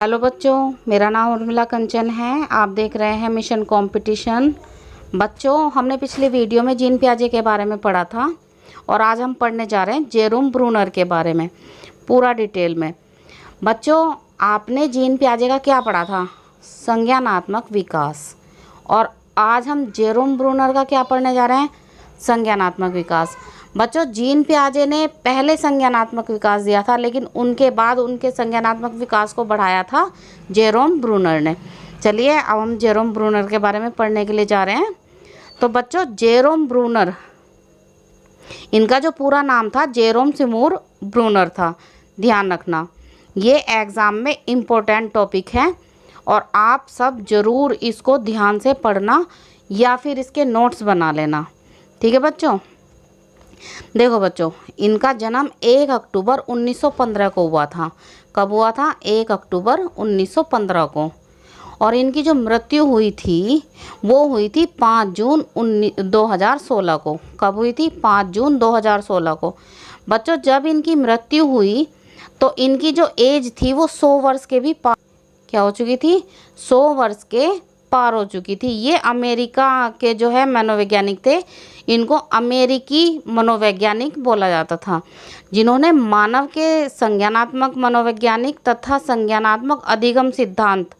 Hello बच्चों, मेरा नाम उर्मिला कंचन है। आप देख रहे हैं मिशन कंपटीशन। बच्चों, हमने पिछले वीडियो में जीन पियाजे के बारे में पढ़ा था और आज हम पढ़ने जा रहे हैं जेरोम ब्रूनर के बारे में पूरा डिटेल में। बच्चों, आपने जीन पियाजे का क्या पढ़ा था? संज्ञानात्मक विकास। और आज हम जेरोम ब्रूनर का क्या पढ़ने जा रहे हैं? संज्ञानात्मक विकास। बच्चों, जीन पियाजे ने पहले संज्ञानात्मक विकास दिया था, लेकिन उनके बाद उनके संज्ञानात्मक विकास को बढ़ाया था जेरोम ब्रूनर ने। चलिए अब हम जेरोम ब्रूनर के बारे में पढ़ने के लिए जा रहे हैं। तो बच्चों, जेरोम ब्रूनर, इनका जो पूरा नाम था जेरोम सिमूर ब्रूनर था। ध्यान रखना, ये एग्ज़ाम में इम्पोर्टेंट टॉपिक है और आप सब ज़रूर इसको ध्यान से पढ़ना या फिर इसके नोट्स बना लेना। ठीक है बच्चों? देखो बच्चों, इनका जन्म 1 अक्टूबर 1915 को हुआ था। कब हुआ था? 1 अक्टूबर 1915 को। और इनकी जो मृत्यु हुई थी वो हुई थी 5 जून 2016 को। कब हुई थी? 5 जून 2016 को। बच्चों, जब इनकी मृत्यु हुई तो इनकी जो एज थी वो 100 वर्ष के भी पार क्या हो चुकी थी? 100 वर्ष के पार हो चुकी थी। ये अमेरिका के जो है मनोवैज्ञानिक थे। इनको अमेरिकी मनोवैज्ञानिक बोला जाता था, जिन्होंने मानव के संज्ञानात्मक मनोवैज्ञानिक तथा संज्ञानात्मक अधिगम सिद्धांत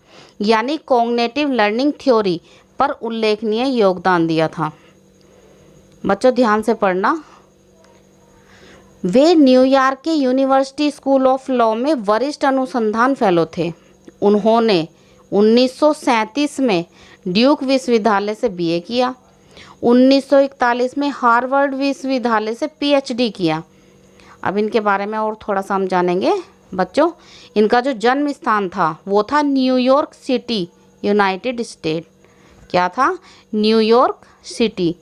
यानी कॉग्निटिव लर्निंग थ्योरी पर उल्लेखनीय योगदान दिया था। बच्चों ध्यान से पढ़ना। वे न्यूयॉर्क के यूनिवर्सिटी स्कूल ऑफ लॉ में वरिष्ठ अनुसंधान फेलो थे। उन्होंने 1937 में ड्यूक विश्वविद्यालय से बीए किया। 1941 में हार्वर्ड विश्वविद्यालय से पीएचडी किया। अब इनके बारे में और थोड़ा सा हम जानेंगे। बच्चों, इनका जो जन्म स्थान था वो था न्यूयॉर्क सिटी, यूनाइटेड स्टेट। क्या था? New York city.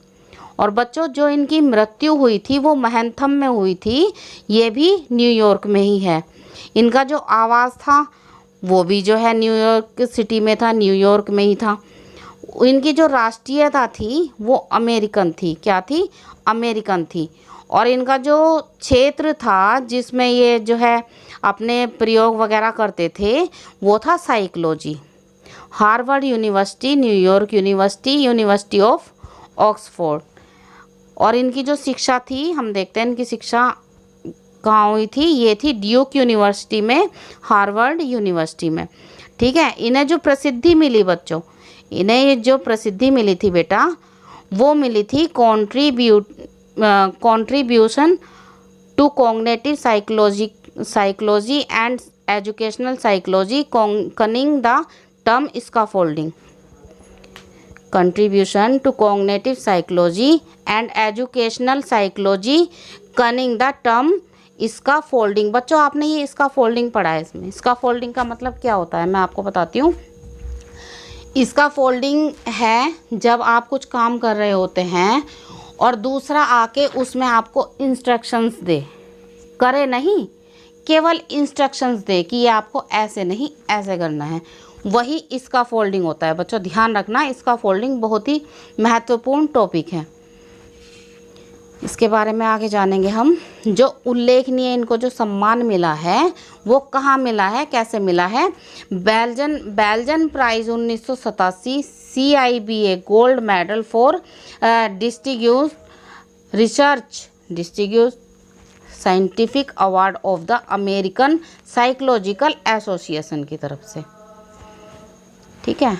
और बच्चों, जो इनकी मृत्यु हुई थी वो मैनहट्टन में हुई थी। ये भी न्यूयॉर्क में ही है। इनका जो आवास था वो भी जो है न्यूयॉर्क सिटी में था, न्यूयॉर्क में ही था। इनकी जो राष्ट्रीयता थी वो अमेरिकन थी। क्या थी? अमेरिकन थी। और इनका जो क्षेत्र था जिसमें ये जो है अपने प्रयोग वगैरह करते थे वो था psychology. Harvard university, New York university, university of Oxford. और इनकी जो शिक्षा थी, हम देखते हैं इनकी शिक्षा कहाँ हुई थी। ये थी ड्यूक यूनिवर्सिटी में, हार्वर्ड यूनिवर्सिटी में। ठीक है? इन्हें जो प्रसिद्धि मिली बच्चों, इन्हें ये जो प्रसिद्धि मिली थी बेटा, वो मिली थी contribution to cognitive psychology and educational psychology coining the term scaffolding. Contribution to cognitive psychology and educational psychology coining the term scaffolding. बच्चों, आपने ये स्कैफोल्डिंग पढ़ा है। इसमें स्कैफोल्डिंग का मतलब क्या होता है मैं आपको बताती हूँ। स्कैफोल्डिंग है जब आप कुछ काम कर रहे होते हैं और दूसरा आके उसमें आपको इंस्ट्रक्शंस दे, करे नहीं, केवल इंस्ट्रक्शंस दे कि ये आपको ऐसे नहीं ऐसे करना है, वही स्कैफोल्डिंग होता है। बच्चों ध्यान रखना, स्कैफोल्डिंग बहुत ही महत्वपूर्ण टॉपिक है। इसके बारे में आगे जानेंगे हम। जो उल्लेखनीय इनको जो सम्मान मिला है वो कहाँ मिला है, कैसे मिला है? Balzan prize 1987, CIBA gold medal for distinguished research, distinguished scientific award of the American Psychological Association की तरफ से। ठीक है?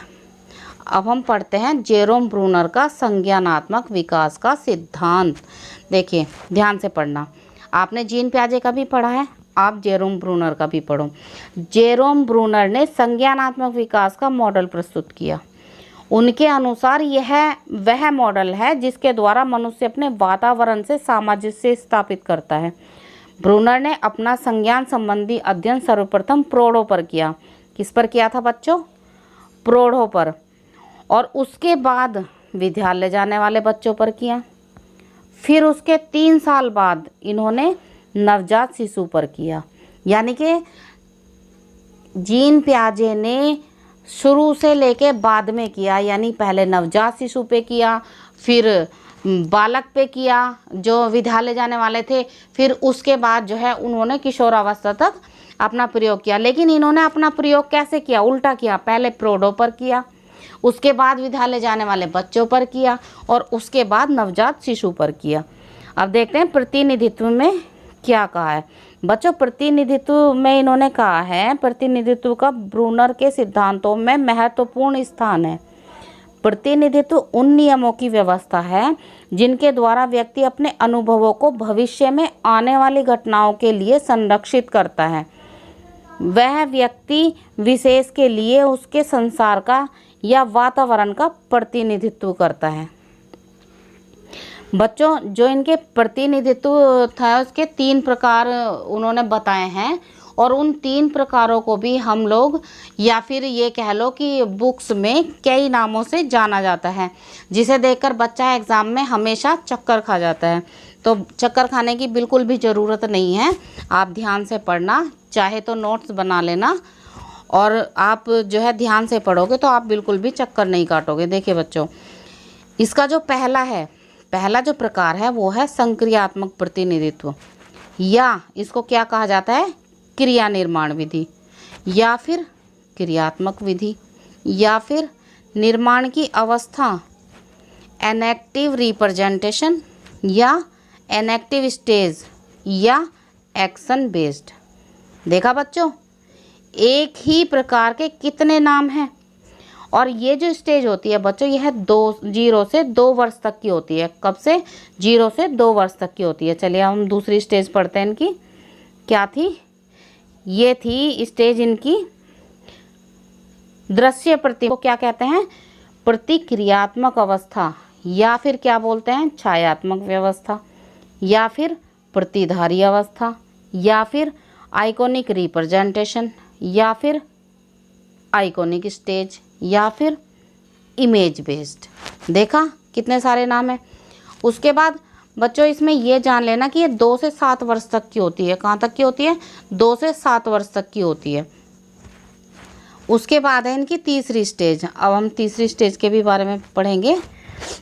अब हम पढ़ते हैं जेरोम ब्रूनर का संज्ञानात्मक विकास का सिद्धांत। देखिए ध्यान से पढ़ना। आपने जीन पियाजे का भी पढ़ा है, आप जेरोम ब्रूनर का भी पढ़ो। जेरोम ब्रूनर ने संज्ञानात्मक विकास का मॉडल प्रस्तुत किया। उनके अनुसार यह वह मॉडल है जिसके द्वारा मनुष्य अपने वातावरण से सामंजस्य स्थापित करता है। ब्रूनर ने अपना संज्ञान संबंधी अध्ययन सर्वप्रथम प्रौढ़ों पर किया। किस पर किया था बच्चों? प्रौढ़ों पर। और उसके बाद विद्यालय जाने वाले बच्चों पर किया। फिर उसके 3 साल बाद इन्होंने नवजात शिशु पर किया। यानी कि जीन पियाजे ने शुरू से लेके बाद में किया, यानी पहले नवजात शिशु पे किया, फिर बालक पे किया जो विद्यालय जाने वाले थे, फिर उसके बाद जो है उन्होंने किशोरावस्था तक अपना प्रयोग किया। लेकिन इन्होंने अपना प्रयोग कैसे किया? उल्टा किया। पहले प्रौढ़ों पर किया, उसके बाद विद्यालय जाने वाले बच्चों पर किया और उसके बाद नवजात शिशु पर किया। अब देखते हैं प्रतिनिधित्व में क्या कहा है। बच्चों, प्रतिनिधित्व में इन्होंने कहा है, प्रतिनिधित्व का ब्रूनर के सिद्धांतों में महत्वपूर्ण स्थान है। प्रतिनिधित्व उन नियमों की व्यवस्था है जिनके द्वारा व्यक्ति अपने अनुभवों को भविष्य में आने वाली घटनाओं के लिए संरक्षित करता है। वह व्यक्ति विशेष के लिए उसके संसार का या वातावरण का प्रतिनिधित्व करता है। बच्चों, जो इनके प्रतिनिधित्व था उसके 3 प्रकार उन्होंने बताए हैं और उन 3 प्रकारों को भी हम लोग या फिर ये कह लो कि बुक्स में कई नामों से जाना जाता है, जिसे देखकर बच्चा एग्ज़ाम में हमेशा चक्कर खा जाता है। तो चक्कर खाने की बिल्कुल भी ज़रूरत नहीं है। आप ध्यान से पढ़ना, चाहे तो नोट्स बना लेना, और आप जो है ध्यान से पढ़ोगे तो आप बिल्कुल भी चक्कर नहीं काटोगे। देखिए बच्चों, इसका जो पहला जो प्रकार है वो है संक्रियात्मक प्रतिनिधित्व, या इसको क्या कहा जाता है? क्रिया निर्माण विधि, या फिर क्रियात्मक विधि, या फिर निर्माण की अवस्था एनेक्टिव रिप्रेजेंटेशन, या एनेक्टिव स्टेज, या एक्शन बेस्ड। देखा बच्चों, एक ही प्रकार के कितने नाम हैं। और ये जो स्टेज होती है बच्चों, यह 0 से 2 वर्ष तक की होती है। कब से? 0 से 2 वर्ष तक की होती है। चलिए हम दूसरी स्टेज पढ़ते हैं इनकी। क्या थी? ये थी स्टेज इनकी दृश्य प्रति को क्या कहते हैं? प्रतिक्रियात्मक अवस्था, या फिर क्या बोलते हैं? छायात्मक व्यवस्था, या फिर प्रतिधारी अवस्था, या फिर आइकॉनिक रिप्रेजेंटेशन, या फिर आइकॉनिक स्टेज, या फिर इमेज बेस्ड। देखा कितने सारे नाम हैं। उसके बाद बच्चों इसमें ये जान लेना कि ये 2 से 7 वर्ष तक की होती है। कहाँ तक की होती है? 2 से 7 वर्ष तक की होती है। उसके बाद है इनकी तीसरी स्टेज। अब हम तीसरी स्टेज के भी बारे में पढ़ेंगे।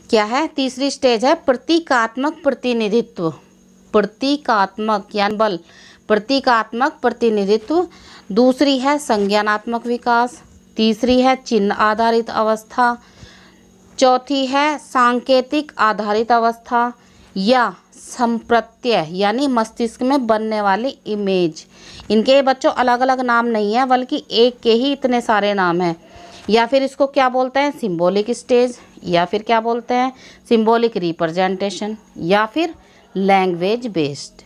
क्या है तीसरी स्टेज? है प्रतीकात्मक प्रतिनिधित्व। प्रतीकात्मक यानी बल, प्रतीकात्मक प्रतिनिधित्व। दूसरी है संज्ञानात्मक विकास। तीसरी है चिन्ह आधारित अवस्था। चौथी है सांकेतिक आधारित अवस्था, या संप्रत्यय यानी मस्तिष्क में बनने वाली इमेज। इनके बच्चों अलग अलग नाम नहीं है, बल्कि एक के ही इतने सारे नाम हैं। या फिर इसको क्या बोलते हैं? सिंबॉलिक स्टेज, या फिर क्या बोलते हैं? सिंबॉलिक रिप्रेजेंटेशन, या फिर लैंग्वेज बेस्ड।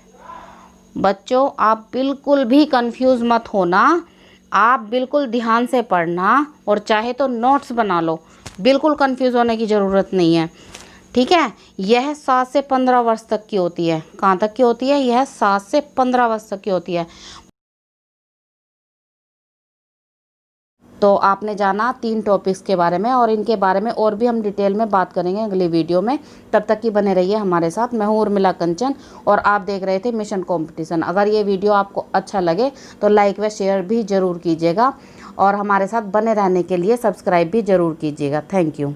बच्चों आप बिल्कुल भी कंफ्यूज मत होना, आप बिल्कुल ध्यान से पढ़ना, और चाहे तो नोट्स बना लो। बिल्कुल कंफ्यूज होने की ज़रूरत नहीं है, ठीक है। यह 7 से 15 वर्ष तक की होती है। कहाँ तक की होती है? यह 7 से 15 वर्ष तक की होती है। तो आपने जाना 3 टॉपिक्स के बारे में, और इनके बारे में और भी हम डिटेल में बात करेंगे अगली वीडियो में। तब तक की बने रहिए हमारे साथ। मैं हूँ उर्मिला कंचन और आप देख रहे थे मिशन कंपटीशन। अगर ये वीडियो आपको अच्छा लगे तो लाइक व शेयर भी ज़रूर कीजिएगा, और हमारे साथ बने रहने के लिए सब्सक्राइब भी ज़रूर कीजिएगा। Thank you.